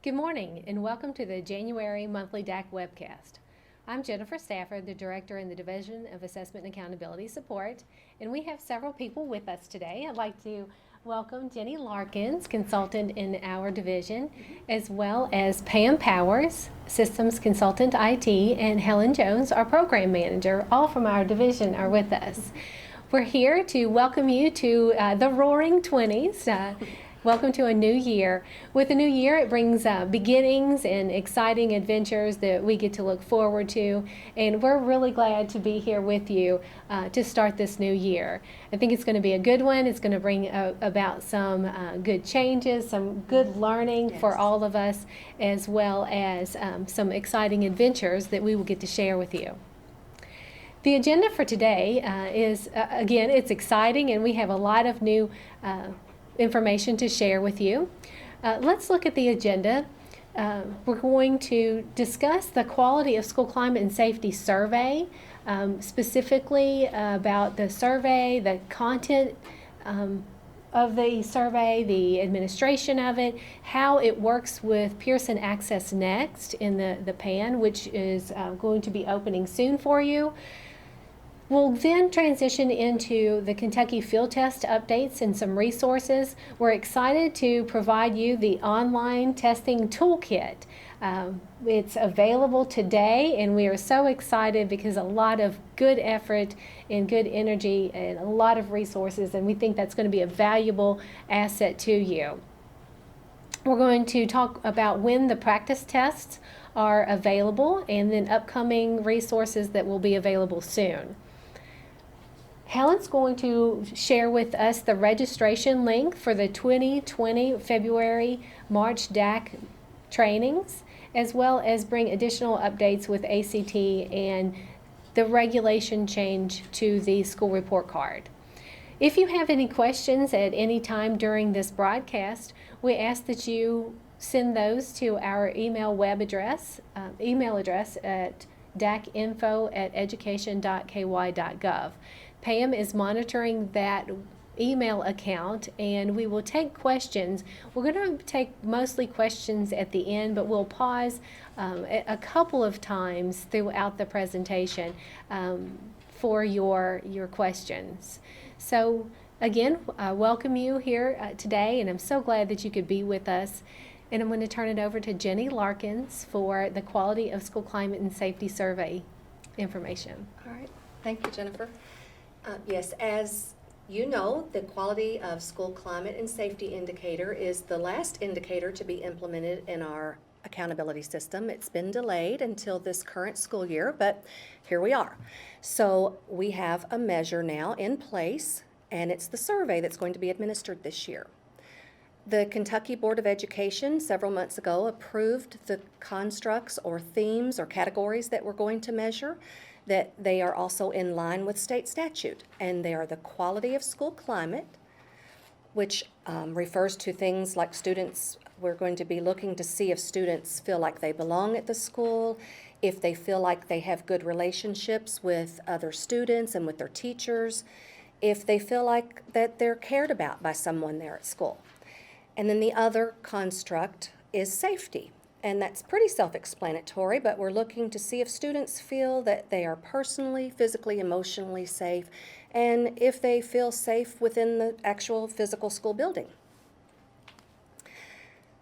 Good morning and welcome to the January monthly DAC webcast. I'm Jennifer Stafford, the Director in the Division of Assessment and Accountability Support, and we have several people with us today. I'd like to welcome Jenny Larkins, consultant in our division, as well as Pam Powers, Systems Consultant IT, and Helen Jones, our Program Manager, all from our division are with us. We're here to welcome you to the Roaring 20s. Welcome to a new year. With a new year, it brings beginnings and exciting adventures that we get to look forward to, and we're really glad to be here with you to start this new year. I think it's going to be a good one. It's going to bring about some good changes, some good learning for all of us, as well as some exciting adventures that we will get to share with you. The agenda for today is, again, it's exciting, and we have a lot of new information to share with you. Let's look at the agenda. We're going to discuss the Quality of School Climate and Safety Survey, specifically about the survey, the content of the survey, the administration of it, how it works with Pearson Access Next in the PAN, which is going to be opening soon for you. We'll then transition into the Kentucky field test updates and some resources. We're excited to provide you the online testing toolkit. It's available today, and we are so excited because a lot of good effort and good energy and a lot of resources, and we think that's going to be a valuable asset to you. We're going to talk about when the practice tests are available and then upcoming resources that will be available soon. Helen's going to share with us the registration link for the 2020 February-March DAC trainings, as well as bring additional updates with ACT and the regulation change to the school report card. If you have any questions at any time during this broadcast, we ask that you send those to our email address at dacinfo@education.ky.gov. Pam is monitoring that email account, and we will take questions. We're going to take mostly questions at the end, but we'll pause a couple of times throughout the presentation for your questions. So again, welcome you here today, and I'm so glad that you could be with us. And I'm going to turn it over to Jenny Larkins for the Quality of School Climate and Safety Survey information. All right. Thank you, Jennifer. Yes, as you know, the Quality of School Climate and Safety Indicator is the last indicator to be implemented in our accountability system. It's been delayed until this current school year, but here we are. So we have a measure now in place, and it's the survey that's going to be administered this year. The Kentucky Board of Education several months ago approved the constructs or themes or categories that we're going to measure, that they are also in line with state statute, and they are the quality of school climate, which refers to things like students. We're going to be looking to see if students feel like they belong at the school, if they feel like they have good relationships with other students and with their teachers, if they feel like that they're cared about by someone there at school. And then the other construct is safety. And that's pretty self-explanatory, but we're looking to see if students feel that they are personally, physically, emotionally safe, and if they feel safe within the actual physical school building.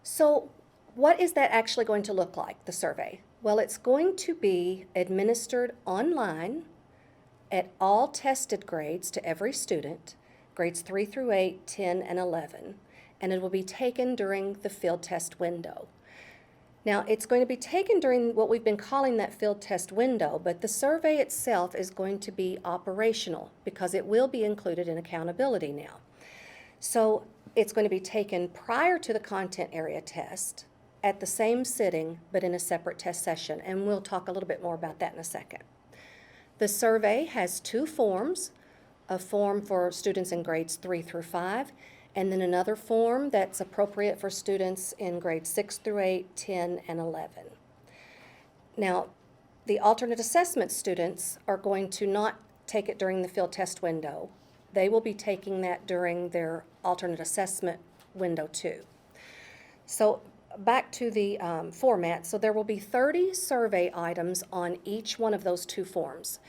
So what is that actually going to look like, the survey? Well, it's going to be administered online at all tested grades to every student, grades 3 through 8, 10, and 11, and it will be taken during the field test window. Now, it's going to be taken during what we've been calling that field test window, but the survey itself is going to be operational because it will be included in accountability now. So it's going to be taken prior to the content area test at the same sitting, but in a separate test session, and we'll talk a little bit more about that in a second. The survey has two forms, a form for students in grades 3 through 5, and then another form that's appropriate for students in grades 6 through 8, 10, and 11. Now, the alternate assessment students are going to not take it during the field test window. They will be taking that during their alternate assessment window too. So back to the format, so there will be 30 survey items on each one of those two forms.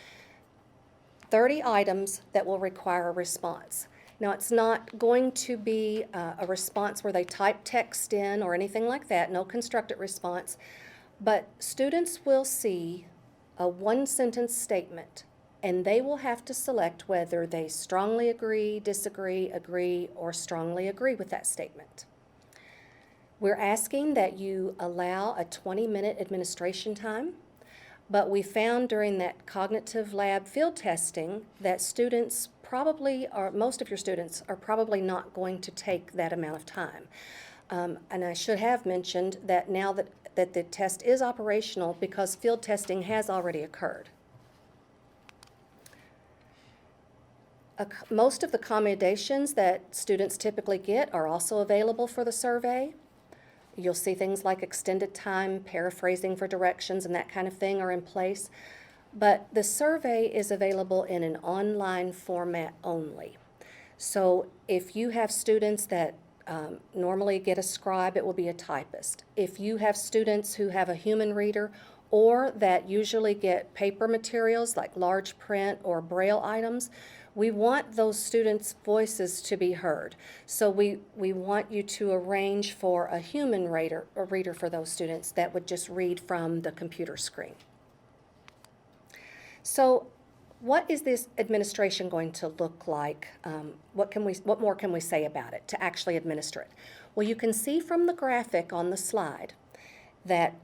30 items that will require a response. Now, it's not going to be a response where they type text in or anything like that, no constructed response, but students will see a one-sentence statement, and they will have to select whether they strongly agree, disagree, agree, or strongly agree with that statement. We're asking that you allow a 20-minute administration time, but we found during that cognitive lab field testing that students probably, or most of your students, are probably not going to take that amount of time. And I should have mentioned that now that the test is operational because field testing has already occurred. Most of the accommodations that students typically get are also available for the survey. You'll see things like extended time, paraphrasing for directions, and that kind of thing are in place. But the survey is available in an online format only. So if you have students that normally get a scribe, it will be a typist. If you have students who have a human reader or that usually get paper materials like large print or braille items, we want those students' voices to be heard. So we want you to arrange for a human reader for those students that would just read from the computer screen. So what is this administration going to look like? What more can we say about it to actually administer it? Well, you can see from the graphic on the slide that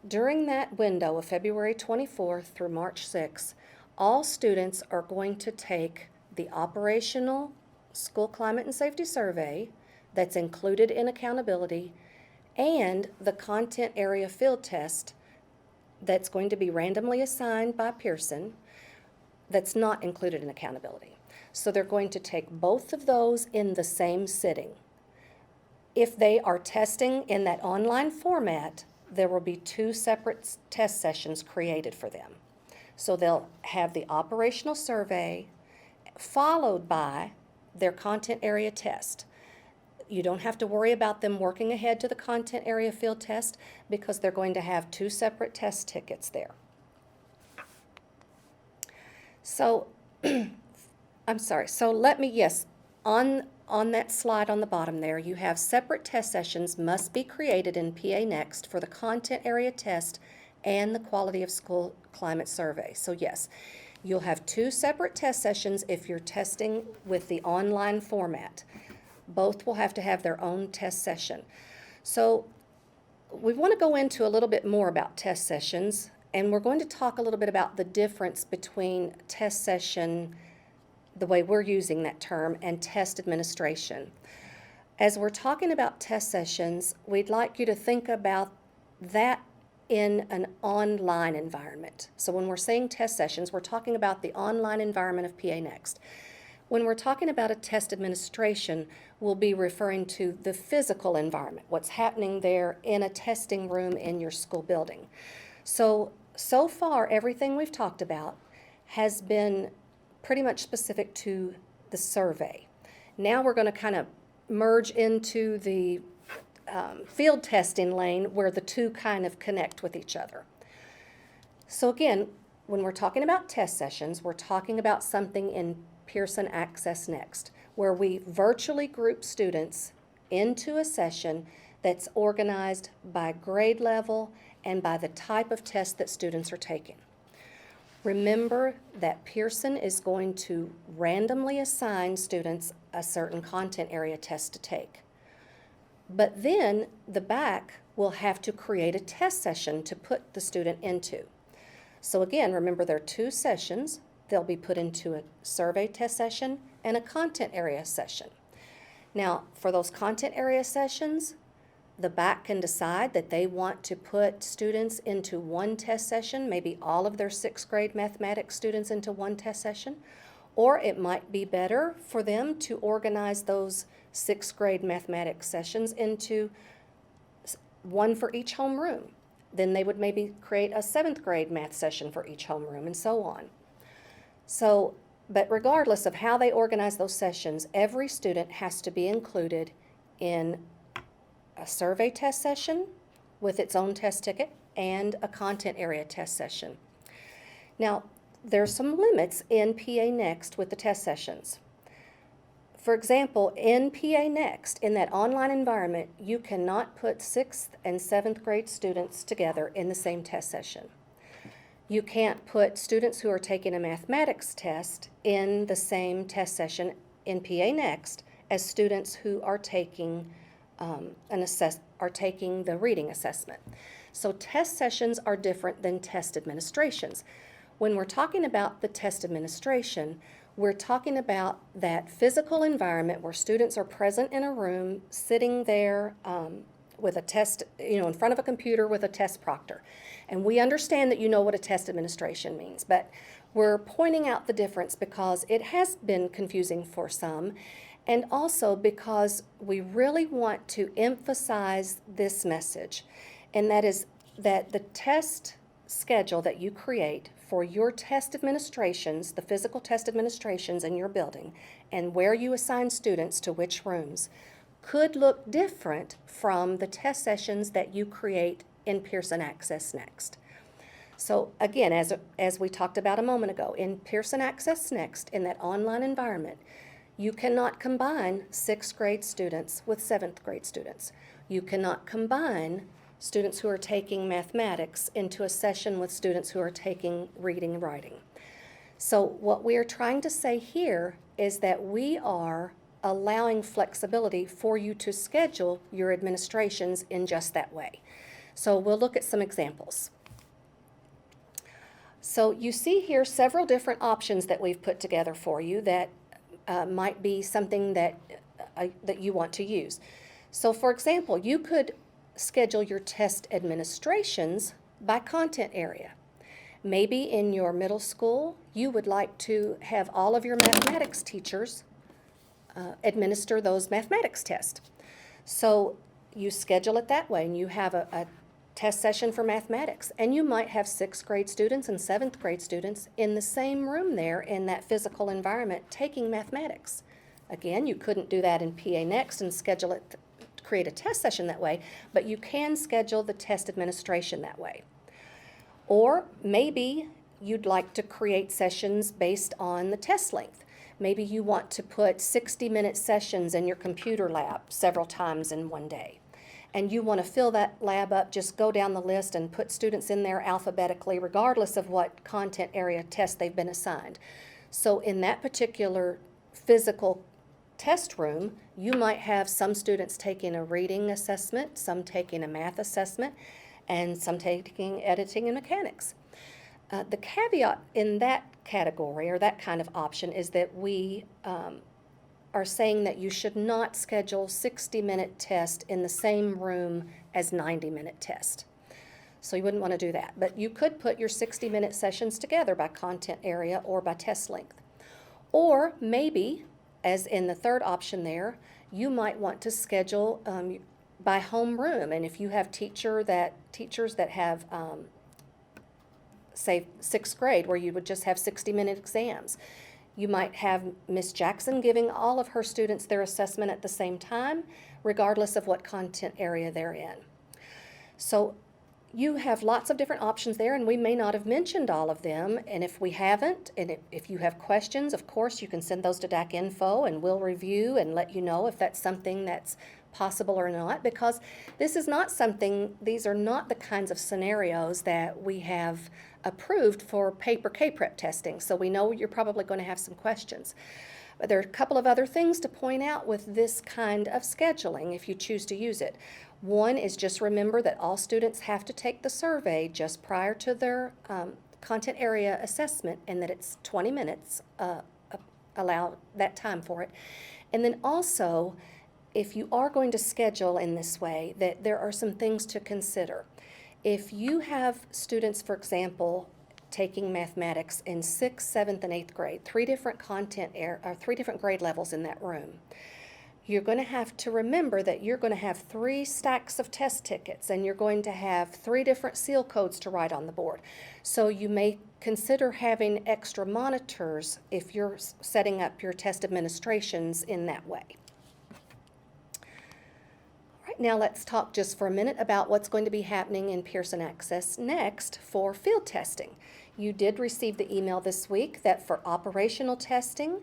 during that window of February 24th through March 6th, all students are going to take the operational school climate and safety survey that's included in accountability and the content area field test that's going to be randomly assigned by Pearson that's not included in accountability. So they're going to take both of those in the same sitting. If they are testing in that online format, there will be 2 separate test sessions created for them. So they'll have the operational survey followed by their content area test. You don't have to worry about them working ahead to the content area field test because they're going to have 2 separate test tickets there. So, I'm sorry, so on that slide on the bottom there, you have separate test sessions must be created in PA Next for the content area test and the quality of school climate survey. So yes, you'll have 2 separate test sessions if you're testing with the online format. Both will have to have their own test session. So we want to go into a little bit more about test sessions, and we're going to talk a little bit about the difference between test session, the way we're using that term, and test administration. As we're talking about test sessions, we'd like you to think about that in an online environment. So when we're saying test sessions, we're talking about the online environment of PA Next. When we're talking about a test administration, we'll be referring to the physical environment, what's happening there in a testing room in your school building. So far, everything we've talked about has been pretty much specific to the survey. Now we're going to kind of merge into the field testing lane where the 2 kind of connect with each other. So again, when we're talking about test sessions, we're talking about something in Pearson Access Next, where we virtually group students into a session that's organized by grade level and by the type of test that students are taking. Remember that Pearson is going to randomly assign students a certain content area test to take. But then the BAC will have to create a test session to put the student into. So again, remember there are 2 sessions. They'll be put into a survey test session and a content area session. Now, for those content area sessions, the BAC can decide that they want to put students into one test session, maybe all of their 6th grade mathematics students into one test session, or it might be better for them to organize those 6th grade mathematics sessions into one for each homeroom. Then they would maybe create a 7th grade math session for each homeroom and so on. So, but regardless of how they organize those sessions, every student has to be included in a survey test session with its own test ticket and a content area test session. Now, there's some limits in PA Next with the test sessions. For example, in PA Next, in that online environment, you cannot put 6th and 7th grade students together in the same test session. You can't put students who are taking a mathematics test in the same test session in PA Next as students who are taking the reading assessment. So test sessions are different than test administrations. When we're talking about the test administration, we're talking about that physical environment where students are present in a room, sitting there with a test, in front of a computer with a test proctor. And we understand that you know what a test administration means, but we're pointing out the difference because it has been confusing for some, and also because we really want to emphasize this message, and that is that the test schedule that you create for your test administrations, the physical test administrations in your building, and where you assign students to which rooms, could look different from the test sessions that you create in Pearson Access Next. So again, as we talked about a moment ago, in Pearson Access Next, in that online environment, you cannot combine 6th grade students with 7th grade students. You cannot combine students who are taking mathematics into a session with students who are taking reading and writing. So what we are trying to say here is that we are allowing flexibility for you to schedule your administrations in just that way. So we'll look at some examples. So you see here several different options that we've put together for you that might be something that you want to use. So for example, you could schedule your test administrations by content area. Maybe in your middle school, you would like to have all of your mathematics teachers administer those mathematics tests. So you schedule it that way, and you have a test session for mathematics, and you might have 6th grade students and 7th grade students in the same room there in that physical environment taking mathematics. Again, you couldn't do that in PA Next and schedule it, create a test session that way, but you can schedule the test administration that way. Or maybe you'd like to create sessions based on the test length. Maybe you want to put 60-minute sessions in your computer lab several times in one day. And you want to fill that lab up, just go down the list and put students in there alphabetically, regardless of what content area test they've been assigned. So in that particular physical test room, you might have some students taking a reading assessment, some taking a math assessment, and some taking editing and mechanics. The caveat in that category, or that kind of option, is that we are saying that you should not schedule 60-minute test in the same room as 90-minute test. So you wouldn't want to do that. But you could put your 60-minute sessions together by content area or by test length. Or maybe, as in the third option there, you might want to schedule by homeroom. And if you have teachers that have, say, 6th grade, where you would just have 60-minute exams, you might have Miss Jackson giving all of her students their assessment at the same time, regardless of what content area they're in. So you have lots of different options there, and we may not have mentioned all of them. And if we haven't, and if you have questions, of course, you can send those to DAC Info, and we'll review and let you know if that's something that's possible or not, because this is not something, these are not the kinds of scenarios that we have approved for paper K-Prep testing. So we know you're probably going to have some questions. But there are a couple of other things to point out with this kind of scheduling if you choose to use it. One is just remember that all students have to take the survey just prior to their content area assessment, and that it's 20 minutes, allow that time for it. And then also, if you are going to schedule in this way, that there are some things to consider. If you have students, for example, taking mathematics in 6th, 7th, and 8th grade, three different grade levels in that room, you're going to have to remember that you're going to have 3 stacks of test tickets, and you're going to have 3 different seal codes to write on the board. So you may consider having extra monitors if you're setting up your test administrations in that way. right, now let's talk just for a minute about what's going to be happening in Pearson Access next for field testing. You did receive the email this week that for operational testing,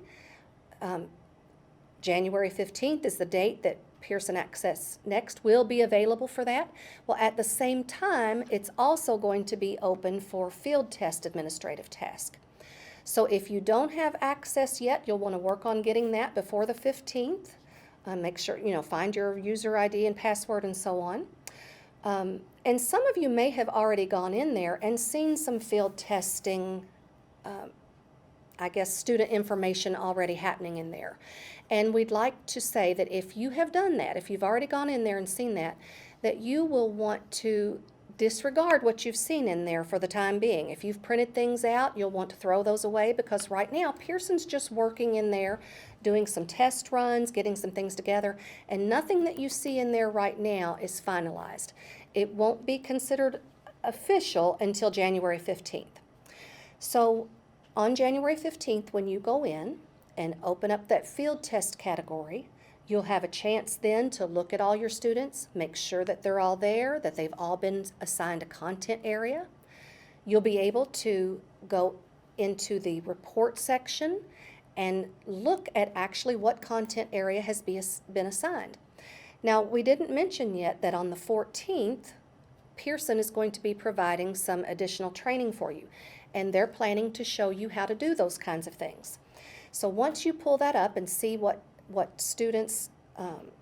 January 15th is the date that Pearson Access Next will be available for that. Well, at the same time, it's also going to be open for field test administrative task. So if you don't have access yet, you'll want to work on getting that before the 15th. Make sure, find your user ID and password and so on. And some of you may have already gone in there and seen some field testing, student information already happening in there. And we'd like to say that if you have done that, if you've already gone in there and seen that, that you will want to disregard what you've seen in there for the time being. If you've printed things out, you'll want to throw those away, because right now Pearson's just working in there, doing some test runs, getting some things together, and nothing that you see in there right now is finalized. It won't be considered official until January 15th. So on January 15th, when you go in and open up that field test category, you'll have a chance then to look at all your students, make sure that they're all there, that they've all been assigned a content area. You'll be able to go into the report section and look at actually what content area has been assigned. Now, we didn't mention yet that on the 14th, Pearson is going to be providing some additional training for you, and they're planning to show you how to do those kinds of things. So once you pull that up and see what students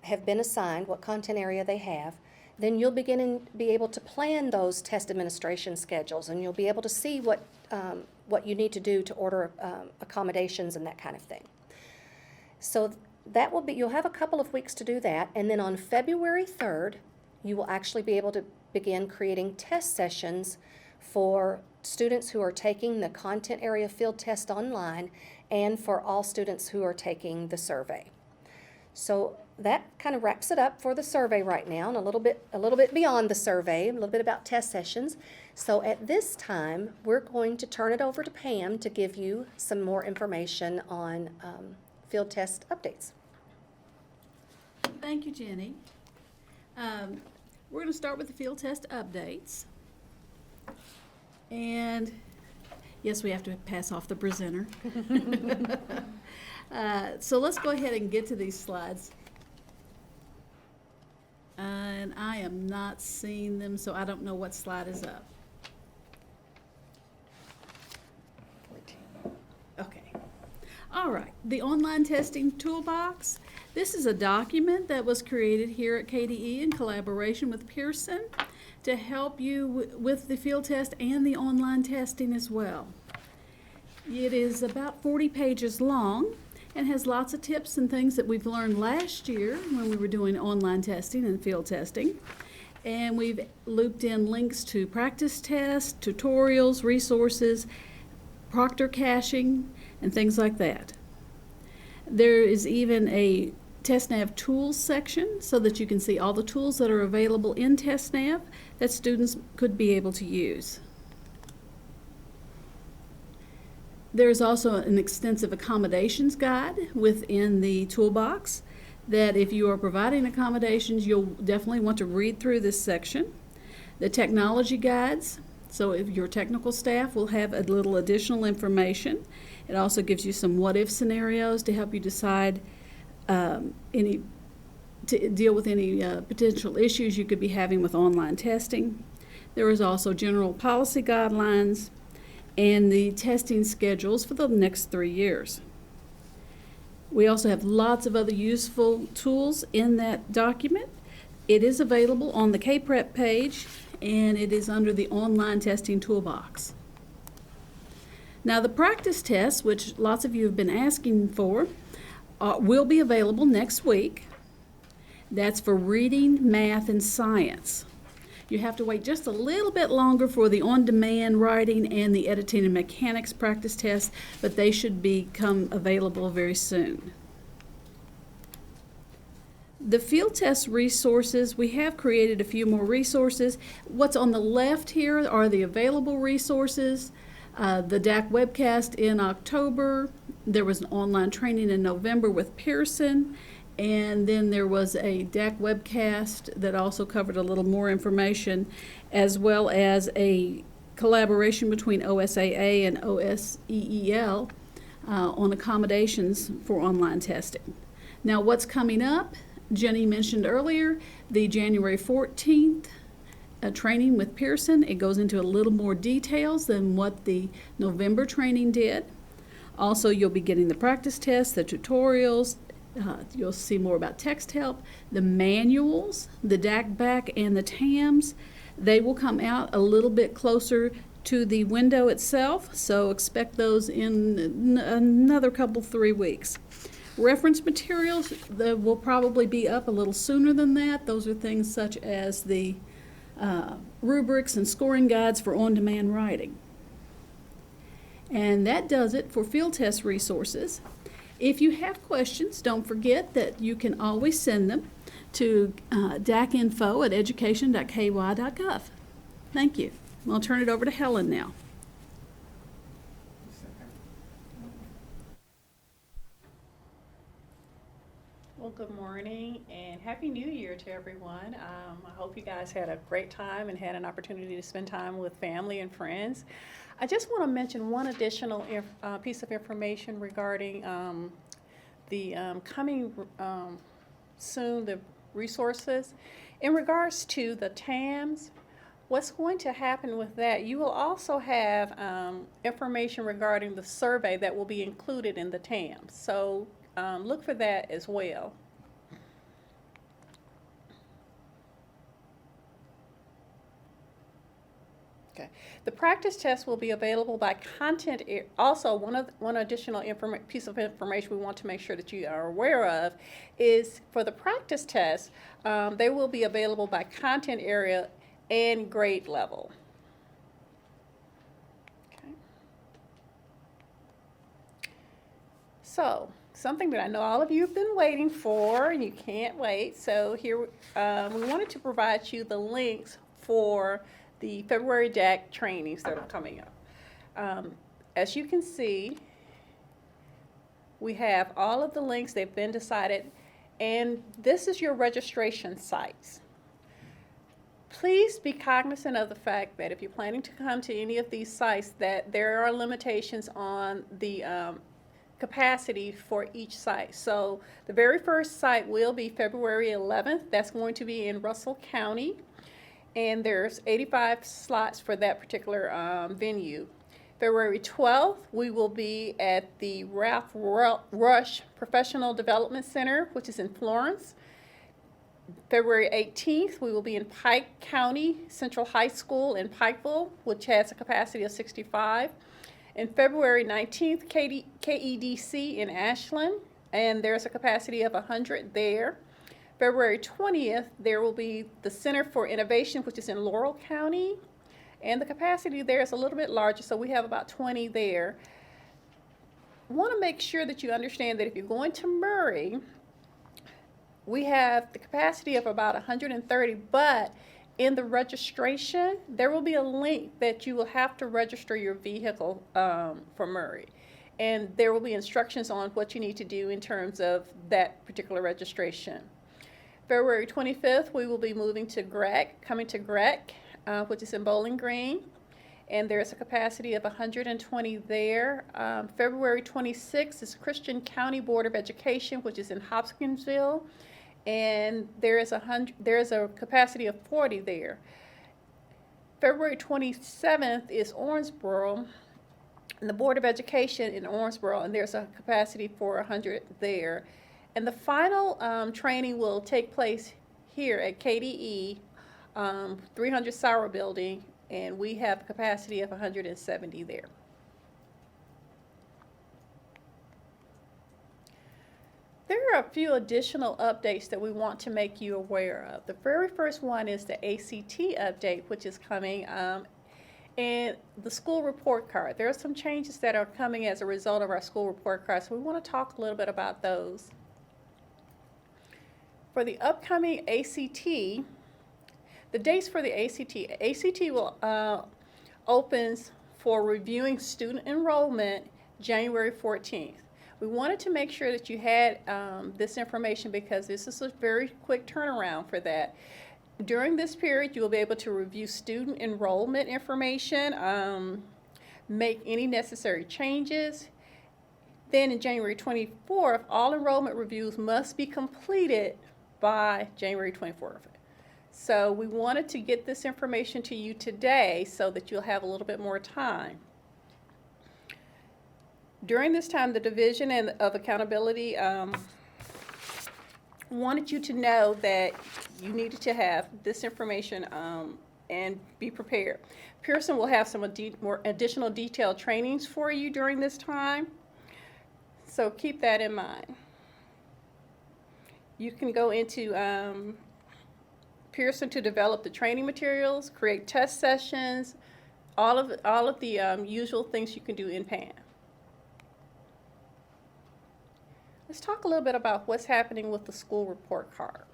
have been assigned, what content area they have, then you'll be able to plan those test administration schedules, and you'll be able to see what you need to do to order accommodations and that kind of thing. So that you'll have a couple of weeks to do that, and then on February 3rd, you will actually be able to begin creating test sessions for students who are taking the content area field test online, and for all students who are taking the survey. So that kind of wraps it up for the survey right now, and a little bit beyond the survey, a little bit about test sessions. So at this time, we're going to turn it over to Pam to give you some more information on field test updates. Thank you, Jenny. We're going to start with the field test updates. And yes, we have to pass off the presenter. So let's go ahead and get to these slides. And I am not seeing them, so I don't know what slide is up. Okay. All right. The online testing toolbox. This is a document that was created here at KDE in collaboration with Pearson to help you with the field test and the online testing as well. It is about 40 pages long and has lots of tips and things that we've learned last year when we were doing online testing and field testing. And we've looped in links to practice tests, tutorials, resources, proctor caching, and things like that. There is even a TestNav tools section so that you can see all the tools that are available in TestNav that students could be able to use. There's also an extensive accommodations guide within the toolbox that if you are providing accommodations, you'll definitely want to read through this section. The technology guides, so if your technical staff will have a little additional information. It also gives you some what-if scenarios to help you decide to deal with any potential issues you could be having with online testing. There is also general policy guidelines and the testing schedules for the next 3 years. We also have lots of other useful tools in that document. It is available on the K-Prep page, and it is under the online testing toolbox. Now the practice tests, which lots of you have been asking for, will be available next week. That's for reading, math, and science. You have to wait just a little bit longer for the on-demand writing and the editing and mechanics practice tests, but they should become available very soon. The field test resources, we have created a few more resources. What's on the left here are the available resources. The DAC webcast in October. There was an online training in November with Pearson, And then there was a DAC webcast that also covered a little more information, as well as a collaboration between OSAA and OSEEL on accommodations for online testing. Now, what's coming up? Jenny mentioned earlier the January 14th training with Pearson. It goes into a little more details than what the November training did. Also, you'll be getting the practice tests, the tutorials. You'll see more about text help, the manuals, the DAC back, and the TAMs. They will come out a little bit closer to the window itself, so expect those in another couple, 3 weeks. Reference materials that will probably be up a little sooner than that. Those are things such as the rubrics and scoring guides for on-demand writing. And that does it for field test resources. If you have questions, don't forget that you can always send them to dacinfo@education.ky.gov. Thank you. I'll turn it over to Helen now. Well, good morning and Happy New Year to everyone. I hope you guys had a great time and had an opportunity to spend time with family and friends. I just want to mention one additional piece of information regarding the coming soon, the resources. In regards to the TAMs, what's going to happen with that, you will also have information regarding the survey that will be included in the TAMs. So look for that as well. Okay. The practice test will be available by content. Also, one additional piece of information we want to make sure that you are aware of is for the practice test, they will be available by content area and grade level. Okay. So, something that I know all of you have been waiting for and you can't wait. So here we wanted to provide you the links for the February DAC trainings that are coming up. As you can see, we have all of the links. They've been decided, and this is your registration sites. Please be cognizant of the fact that if you're planning to come to any of these sites, that there are limitations on the capacity for each site. So the very first site will be February 11th. That's going to be in Russell County. And there's 85 slots for that particular venue. February 12th, we will be at the Ralph Rush Professional Development Center, which is in Florence. February 18th, we will be in Pike County Central High School in Pikeville, which has a capacity of 65. And February 19th, KEDC in Ashland, and there's a capacity of 100 there. February 20th, there will be the Center for Innovation, which is in Laurel County, and the capacity there is a little bit larger, so we have about 20 there. I want to make sure that you understand that if you're going to Murray, we have the capacity of about 130, but in the registration, there will be a link that you will have to register your vehicle for Murray. And there will be instructions on what you need to do in terms of that particular registration. February 25th, we will be moving to coming to Grec, which is in Bowling Green, and there's a capacity of 120 there. February 26th is Christian County Board of Education, which is in Hopkinsville, and there is a capacity of 40 there. February 27th is Owensboro, and the Board of Education in Owensboro, and there's a capacity for 100 there. And the final training will take place here at KDE, 300 Sauer Building, and we have a capacity of 170 there. There are a few additional updates that we want to make you aware of. The very first one is the ACT update, which is coming, and the school report card. There are some changes that are coming as a result of our school report card, so we want to talk a little bit about those. For the upcoming ACT, the dates for the ACT will opens for reviewing student enrollment January 14th. We wanted to make sure that you had this information because this is a very quick turnaround for that. During this period, you will be able to review student enrollment information, make any necessary changes. Then in January 24th, all enrollment reviews must be completed by January 24th. So we wanted to get this information to you today so that you'll have a little bit more time. During this time, the Division of Accountability wanted you to know that you needed to have this information and be prepared. Pearson will have some more additional detailed trainings for you during this time, so keep that in mind. You can go into Pearson to develop the training materials, create test sessions, all of the usual things you can do in PAN. Let's talk a little bit about what's happening with the school report card.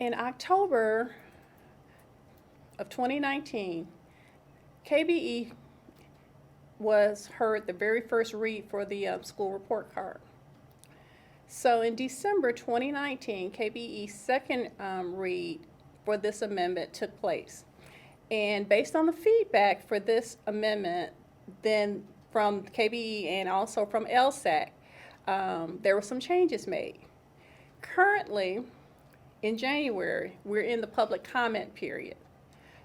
In October of 2019, KBE was heard the very first read for the school report card. So in December 2019, KBE's second read for this amendment took place. And based on the feedback for this amendment, then from KBE and also from LSAC, there were some changes made. Currently, in January, we're in the public comment period.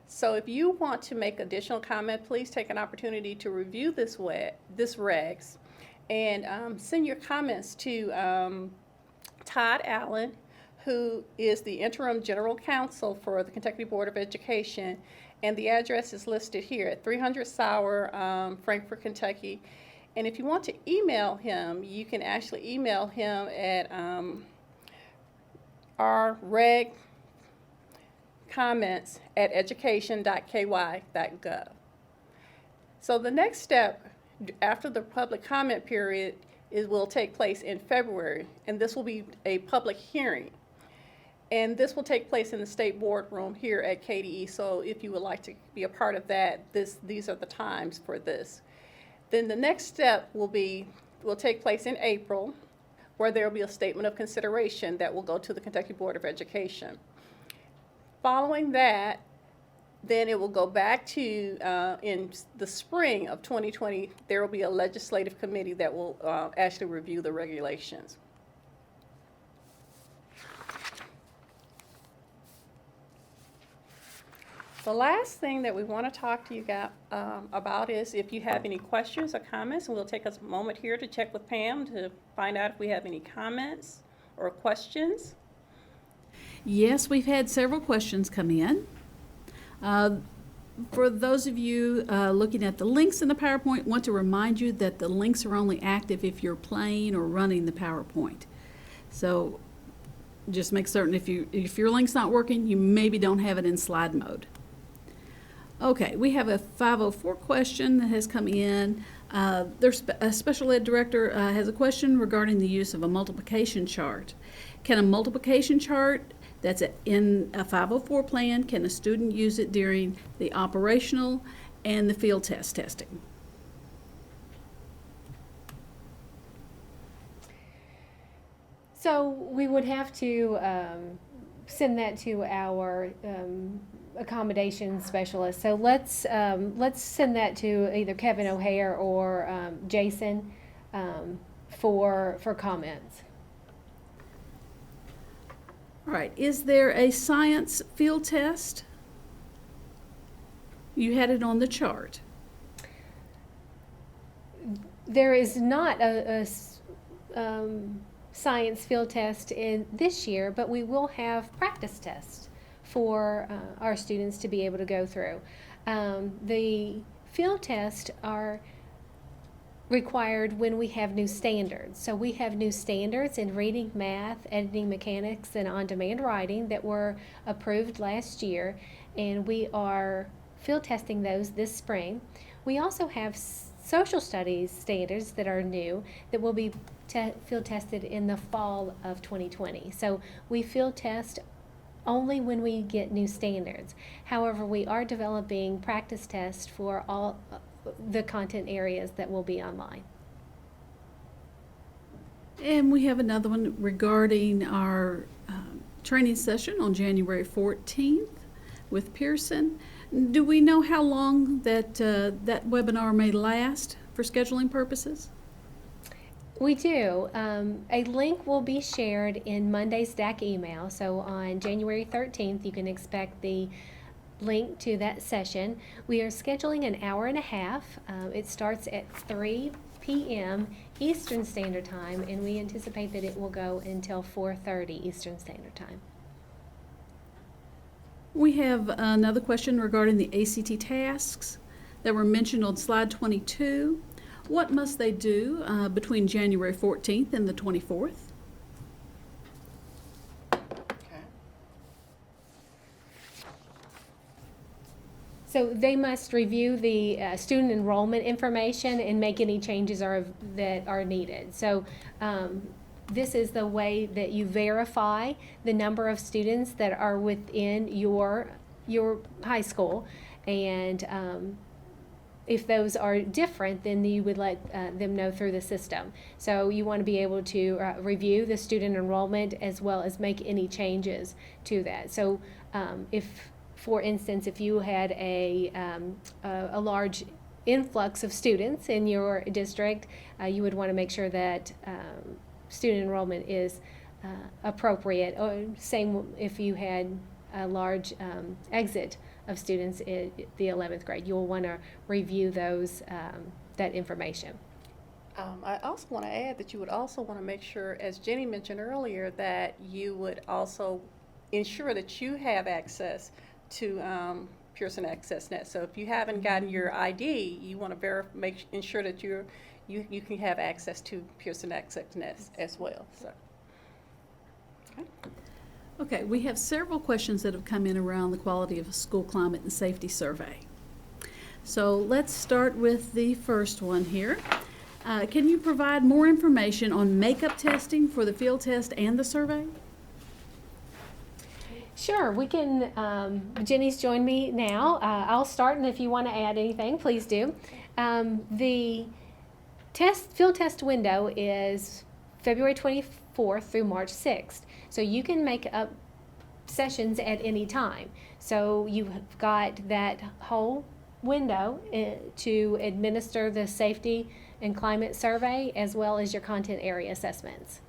So if you want to make additional comment, please take an opportunity to review this regs and send your comments to Todd Allen, who is the interim general counsel for the Kentucky Board of Education, and the address is listed here at 300 Sauer, Frankfort, Kentucky. And if you want to email him, you can actually email him at our reg comments@education.ky.gov. So the next step after the public comment period will take place in February, and this will be a public hearing. And this will take place in the state boardroom here at KDE. So if you would like to be a part of that, these are the times for this. Then the next step will take place in April, where there will be a statement of consideration that will go to the Kentucky Board of Education. Following that, then it will go back to, in the spring of 2020, there will be a legislative committee that will actually review the regulations. The last thing that we want to talk to you about is if you have any questions or comments, and we'll take a moment here to check with Pam to find out if we have any comments or questions. Yes, we've had several questions come in. For those of you looking at the links in the PowerPoint, want to remind you that the links are only active if you're playing or running the PowerPoint. So just make certain if your link's not working, you maybe don't have it in slide mode. Okay, we have a 504 question that has come in. There's a special ed director has a question regarding the use of a multiplication chart. Can a multiplication chart that's in a 504 plan, can a student use it during the operational and the field test testing? So we would have to send that to our accommodation specialist. So let's send that to either Kevin O'Hare or Jason for comments. All right, is there a science field test? You had it on the chart. There is not a science field test in this year, but we will have practice tests for our students to be able to go through. The field tests are required when we have new standards. So we have new standards in reading, math, editing, mechanics, and on-demand writing that were approved last year, and we are field testing those this spring. We also have social studies standards that are new that will be field tested in the fall of 2020. So we field test only when we get new standards. However, we are developing practice tests for all the content areas that will be online. And we have another one regarding our training session on January 14th with Pearson. Do we know how long that webinar may last for scheduling purposes? We do. A link will be shared in Monday's DAC email. So on January 13th, you can expect the link to that session. We are scheduling an hour and a half. It starts at 3 p.m. Eastern Standard Time, and we anticipate that it will go until 4:30 Eastern Standard Time. We have another question regarding the ACT tasks that were mentioned on slide 22. What must they do between January 14th and the 24th? So they must review the student enrollment information and make any changes that are needed. So this is the way that you verify the number of students that are within your high school, and if those are different, then you would let them know through the system. So you want to be able to review the student enrollment as well as make any changes to that. So if, for instance, if you had a large influx of students in your district, you would want to make sure that student enrollment is appropriate. Or same if you had a large exit of students in the 11th grade. You'll want to review those that information. I also want to add that you would also want to make sure, as Jenny mentioned earlier, that you would also ensure that you have access to Pearson Access Net. So if you haven't gotten your ID, you want to ensure that you can have access to Pearson Access Net as well. So. Okay, we have several questions that have come in around the quality of school climate and safety survey. So let's start with the first one here. Can you provide more information on makeup testing for the field test and the survey? Sure, we can. Jenny's joined me now. I'll start, and if you want to add anything, please do. The field test window is February 24th through March 6th. So you can make up sessions at any time. So you've got that whole window to administer the safety and climate survey as well as your content area assessments.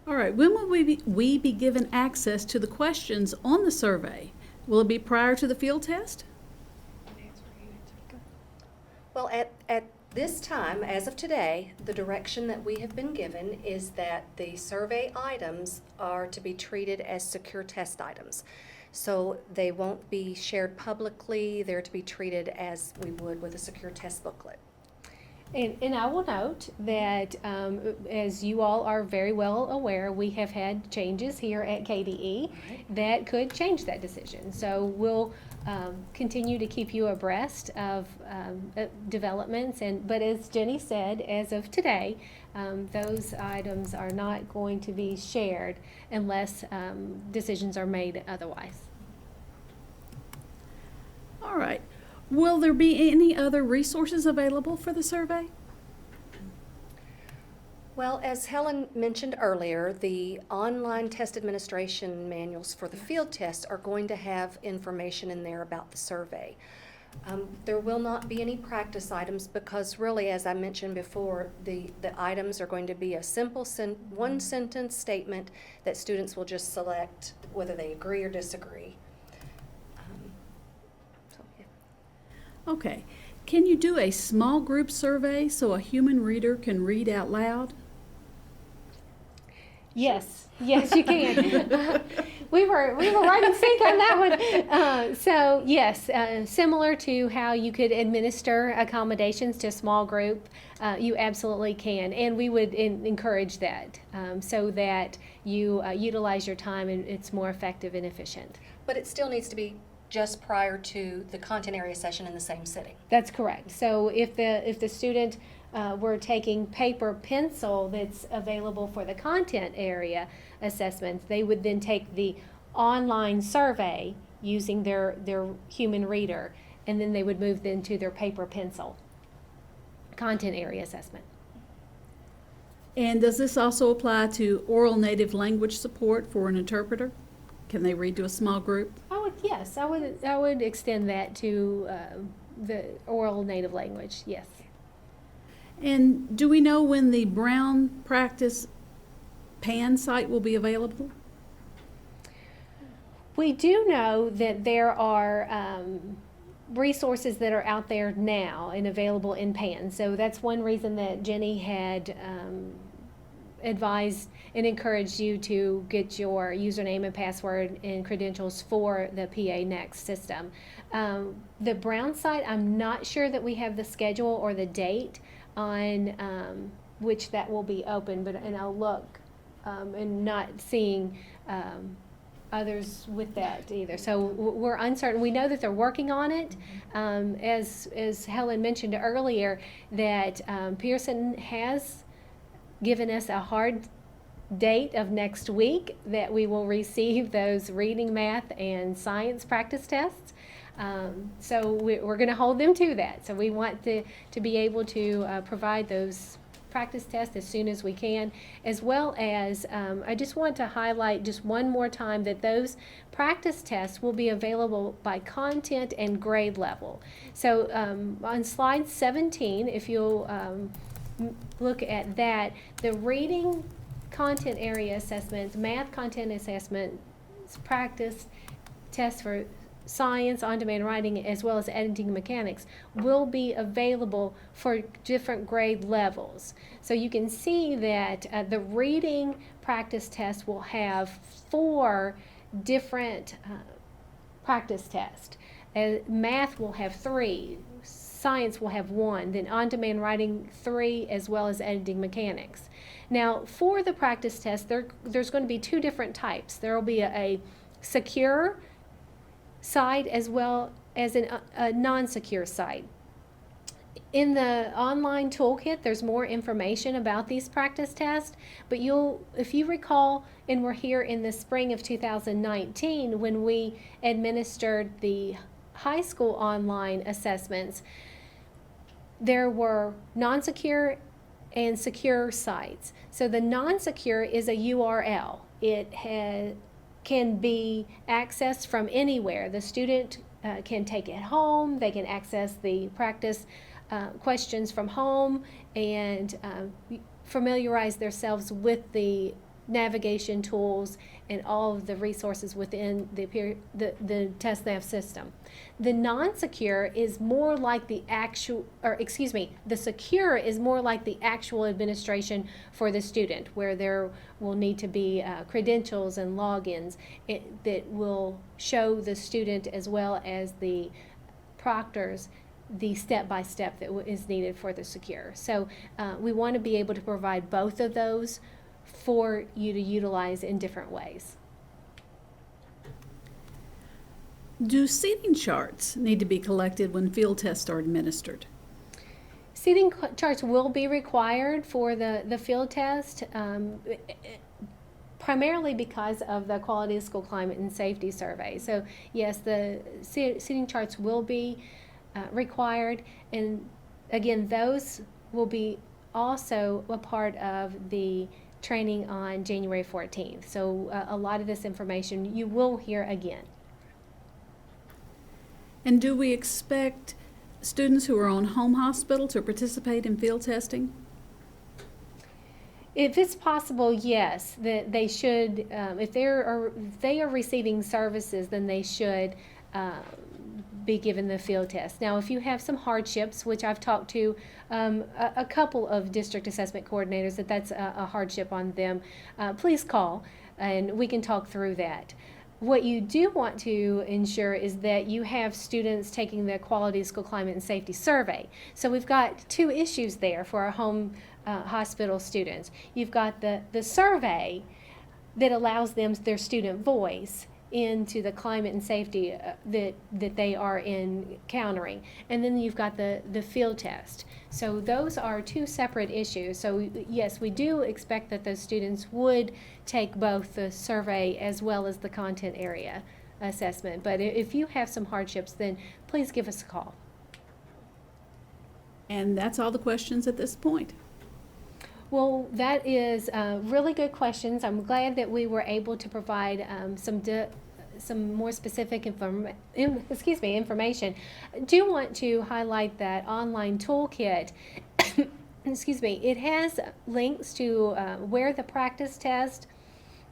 All right, when will we be given access to the questions on the survey? Will it be prior to the field test? Well, at this time, as of today, the direction that we have been given is that the survey items are to be treated as secure test items. So they won't be shared publicly. They're to be treated as we would with a secure test booklet. And I will note that, as you all are very well aware, we have had changes here at KDE that could change that decision. So we'll continue to keep you abreast of developments. But as Jenny said, as of today, those items are not going to be shared unless decisions are made otherwise. All right. Will there be any other resources available for the survey? Well, as Helen mentioned earlier, the online test administration manuals for the field tests are going to have information in there about the survey. There will not be any practice items because really, as I mentioned before, the items are going to be a simple one-sentence statement that students will just select whether they agree or disagree. Okay. Can you do a small group survey so a human reader can read out loud? Yes, yes, you can. We were right in sync on that one. So yes, similar to how you could administer accommodations to a small group, you absolutely can, and we would encourage that so that you utilize your time and it's more effective and efficient. But it still needs to be just prior to the content area session in the same sitting. That's correct. So if the student were taking paper pencil that's available for the content area assessments, they would then take the online survey using their human reader, and then they would move then to their paper pencil content area assessment. And does this also apply to oral native language support for an interpreter? Can they read to a small group? Yes, I would extend that to the oral native language, yes. And do we know when the Brown Practice PAN site will be available? We do know that there are resources that are out there now and available in PAN. So that's one reason that Jenny had advised and encouraged you to get your username and password and credentials for the PA Next system. The Brown site, I'm not sure that we have the schedule or the date on which that will be open, and I'll look and not seeing others with that either. So we're uncertain. We know that they're working on it. As Helen mentioned earlier, that Pearson has given us a hard date of next week that we will receive those reading, math, and science practice tests. So we're going to hold them to that. So we want to be able to provide those practice tests as soon as we can, as well as I just want to highlight just one more time that those practice tests will be available by content and grade level. So on slide 17, if you'll look at that, the reading content area assessments, math content assessments, practice tests for science, on-demand writing, as well as editing mechanics will be available for different grade levels. So you can see that the reading practice test will have 4 different practice tests. Math will have 3. Science will have 1, then on-demand writing 3, as well as editing mechanics. Now, for the practice test, there's going to be 2 different types. There will be a secure side as well as a non-secure side. In the online toolkit, there's more information about these practice tests, but if you recall, and we're here in the spring of 2019 when we administered the high school online assessments, there were non-secure and secure sites. So the non-secure is a URL. It can be accessed from anywhere. The student can take it home. They can access the practice questions from home and familiarize themselves with the navigation tools and all of the resources within the TestNav system. The non-secure is more like the the secure is more like the actual administration for the student, where there will need to be credentials and logins that will show the student as well as the proctors the step-by-step that is needed for the secure. So we want to be able to provide both of those for you to utilize in different ways. Do seating charts need to be collected when field tests are administered? Seating charts will be required for the field test, primarily because of the Quality of School Climate and Safety Survey. So yes, the seating charts will be required, and again, those will be also a part of the training on January 14th. So a lot of this information you will hear again. And do we expect students who are on home hospital to participate in field testing? If it's possible, yes, that they should. If they are receiving services, then they should be given the field test. Now, if you have some hardships, which I've talked to a couple of district assessment coordinators that's a hardship on them, please call and we can talk through that. What you do want to ensure is that you have students taking the Quality of School Climate and Safety Survey. So we've got 2 issues there for our home hospital students. You've got the survey that allows them their student voice, into the climate and safety that they are encountering. And then you've got the field test. So those are two separate issues. So yes, we do expect that those students would take both the survey as well as the content area assessment. But if you have some hardships, then please give us a call. And that's all the questions at this point. Well, that is really good questions. I'm glad that we were able to provide some more specific information. I do want to highlight that online toolkit. Excuse me. It has links to where the practice test,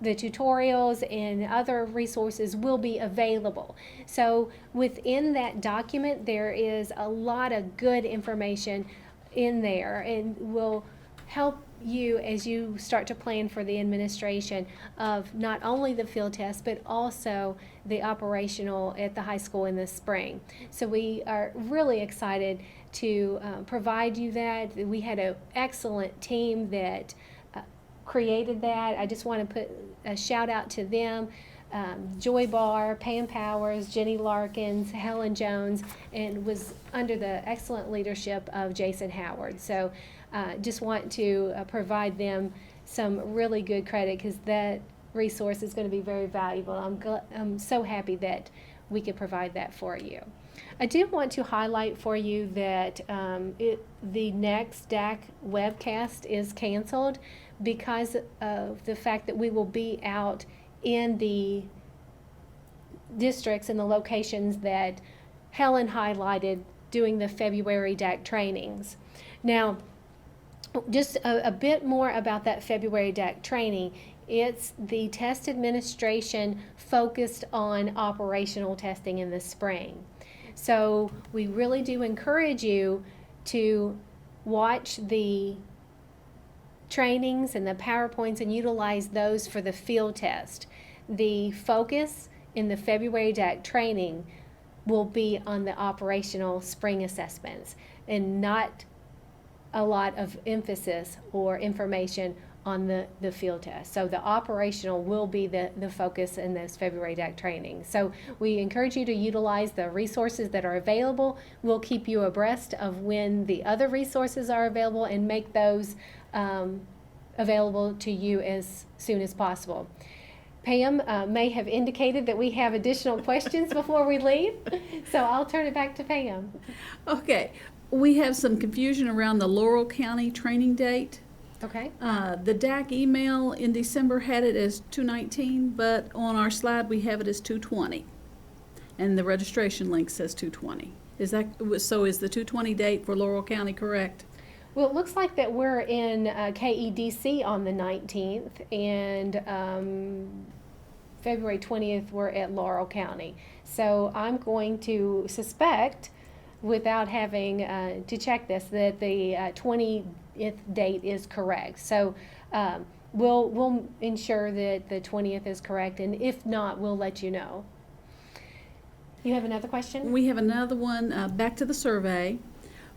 the tutorials, and other resources will be available. So within that document, there is a lot of good information in there, and will help you as you start to plan for the administration of not only the field test but also the operational at the high school in the spring. So we are really excited to provide you that. We had an excellent team that created that. I just want to put a shout out to them. Joy Barr, Pam Powers, Jenny Larkins, Helen Jones, and was under the excellent leadership of Jason Howard. So just want to provide them some really good credit, because that resource is going to be very valuable. I'm so happy that we could provide that for you. I do want to highlight for you that the next DAC webcast is canceled because of the fact that we will be out in the districts and the locations that Helen highlighted doing the February DAC trainings. Now, just a bit more about that February DAC training. It's the test administration focused on operational testing in the spring. So we really do encourage you to watch the trainings and the PowerPoints and utilize those for the field test. The focus in the February DAC training will be on the operational spring assessments, and not a lot of emphasis or information on the field test. So the operational will be the focus in those February DAC trainings. So we encourage you to utilize the resources that are available. We'll keep you abreast of when the other resources are available and make those available to you as soon as possible. Pam may have indicated that we have additional questions before we leave, so I'll turn it back to Pam. Okay, we have some confusion around the Laurel County training date. Okay. The DAC email in December had it as 2/19, but on our slide we have it as 2/20, and the registration link says 2/20. Is that so? Is the 2/20 date for Laurel County correct? Well, it looks like that we're in KEDC on the 19th, and February 20th we're at Laurel County. So I'm going to suspect, without having to check this, that the 20th date is correct. So we'll ensure that the 20th is correct, and if not, we'll let you know. You have another question? We have another one, back to the survey.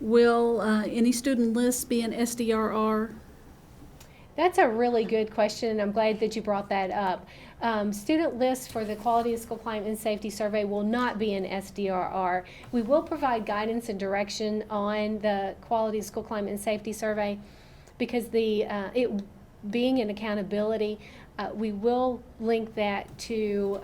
Will any student lists be an SDRR? That's a really good question, and I'm glad that you brought that up. Student lists for the Quality of School Climate and Safety Survey will not be an SDRR. We will provide guidance and direction on the Quality of School Climate and Safety Survey, because it being an accountability, we will link that to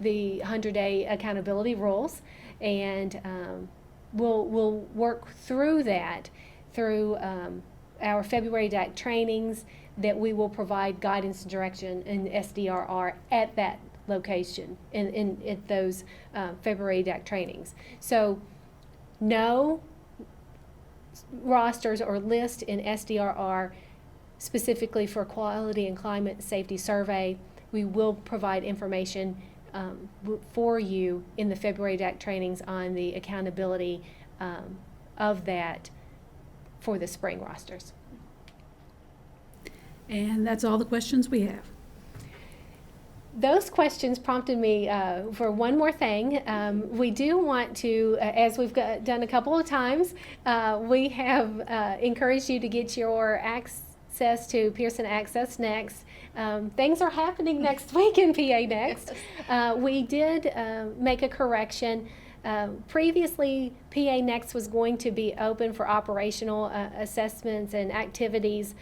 the 100-day accountability rules, and we'll work through that through our February DAC trainings, that we will provide guidance and direction in SDRR at that location at those February DAC trainings. So no rosters or list in SDRR specifically for Quality and Climate Safety Survey. We will provide information for you in the February DAC trainings on the accountability of that for the spring rosters. And that's all the questions we have. Those questions prompted me for one more thing. We do want to, as we've done a couple of times, we have encouraged you to get your access to Pearson Access Next. Things are happening next week in PA Next. We did make a correction. Previously, PA Next was going to be open for operational assessments and activities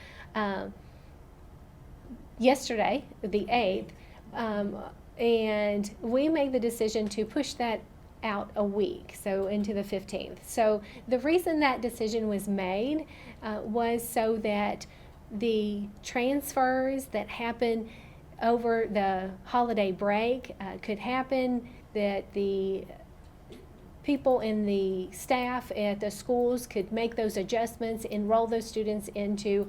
yesterday, the 8th, and we made the decision to push that out a week, so into the 15th. So the reason that decision was made was so that the transfers that happen over the holiday break could happen, that the people in the staff at the schools could make those adjustments, enroll those students into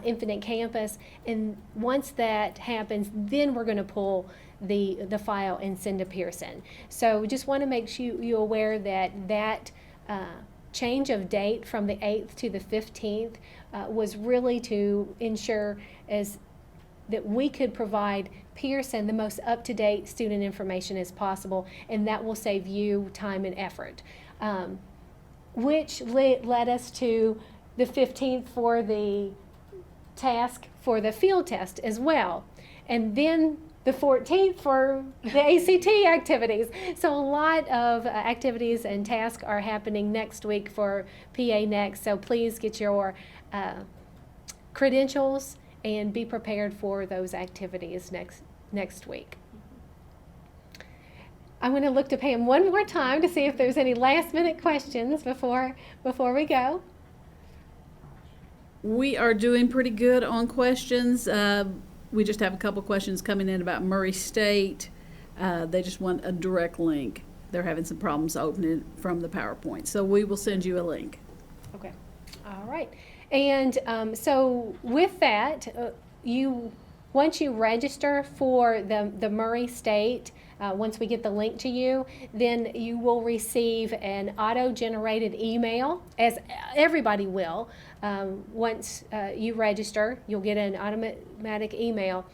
Infinite Campus, and once that happens, then we're going to pull the file and send to Pearson. So just want to make you aware that change of date from the 8th to the 15th was really to ensure that we could provide Pearson the most up-to-date student information as possible, and that will save you time and effort. Which led us to the 15th for the task for the field test as well, and then the 14th for the ACT activities. So a lot of activities and tasks are happening next week for PA Next, so please get your credentials and be prepared for those activities next week. I'm going to look to Pam one more time to see if there's any last minute questions before we go. We are doing pretty good on questions. We just have a couple questions coming in about Murray State. They just want a direct link. They're having some problems opening from the PowerPoint. So we will send you a link. Okay. All right. And so with that, once you register for the Murray State, once we get the link to you, then you will receive an auto-generated email, as everybody will. Once you register, you'll get an automatic email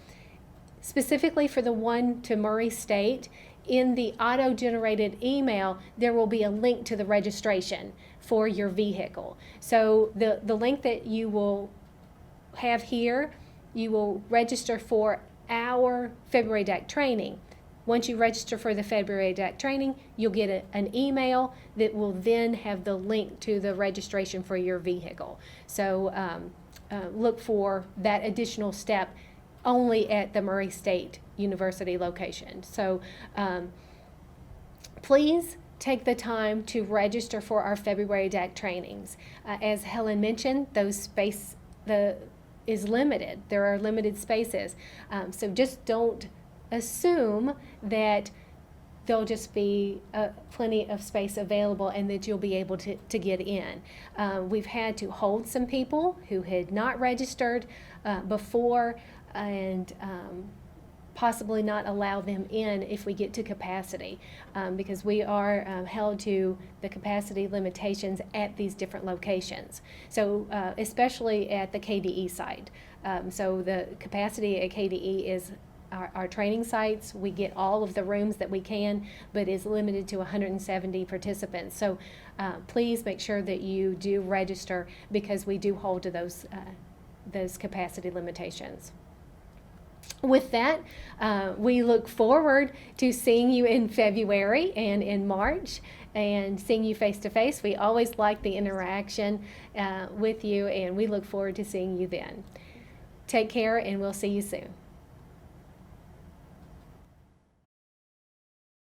specifically for the one to Murray State. In the auto-generated email, there will be a link to the registration for your vehicle. So the link that you will have here, you will register for our February DAC training. Once you register for the February DAC training, you'll get an email that will then have the link to the registration for your vehicle. So look for that additional step only at the Murray State University location. So please take the time to register for our February DAC trainings. As Helen mentioned, those space is limited. There are limited spaces. So just don't assume that there'll just be plenty of space available and that you'll be able to get in. We've had to hold some people who had not registered before and possibly not allow them in if we get to capacity, because we are held to the capacity limitations at these different locations. So especially at the KDE site. So the capacity at KDE is our training sites. We get all of the rooms that we can, but is limited to 170 participants. So please make sure that you do register, because we do hold to those capacity limitations. With that, we look forward to seeing you in February and in March and seeing you face to face. We always like the interaction with you, and we look forward to seeing you then. Take care, and we'll see you soon.